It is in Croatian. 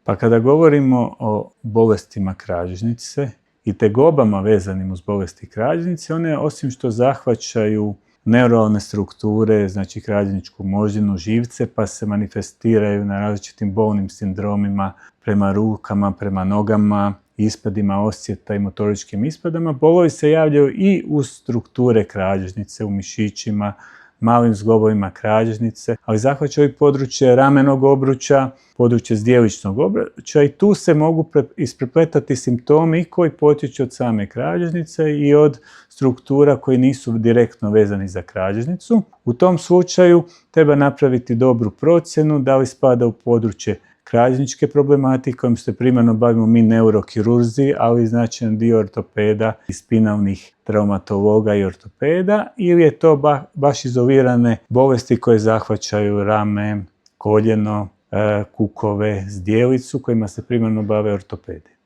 Pa kada govorimo o bolestima kralježnice i tegobama vezanim uz bolesti kralježnice, one osim što zahvaćaju neuralne strukture, znači kralježničku moždinu, živce, pa se manifestiraju na različitim bolnim sindromima prema rukama, prema nogama, ispadima osjeta i motoričkim ispadama. Bolovi se javljaju i uz strukture kralježnice, u mišićima, malim zglobovima kralježnice, ali zahvaćaju i područje ramenog obruča, područje zdjeličnog obruča i tu se mogu isprepletati simptomi koji potječu od same kralježnice i od struktura koji nisu direktno vezani za kralježnicu. U tom slučaju treba napraviti dobru procjenu da li spada u područje kralježničke problematike kojom se primarno bavimo mi neurokirurzi, ali i značajan dio ortopeda i spinalnih traumatologa i ortopeda, ili je to baš izolirane bolesti koje zahvaćaju rame, koljeno, kukove, zdjelicu, kojima se primarno bave ortopedi.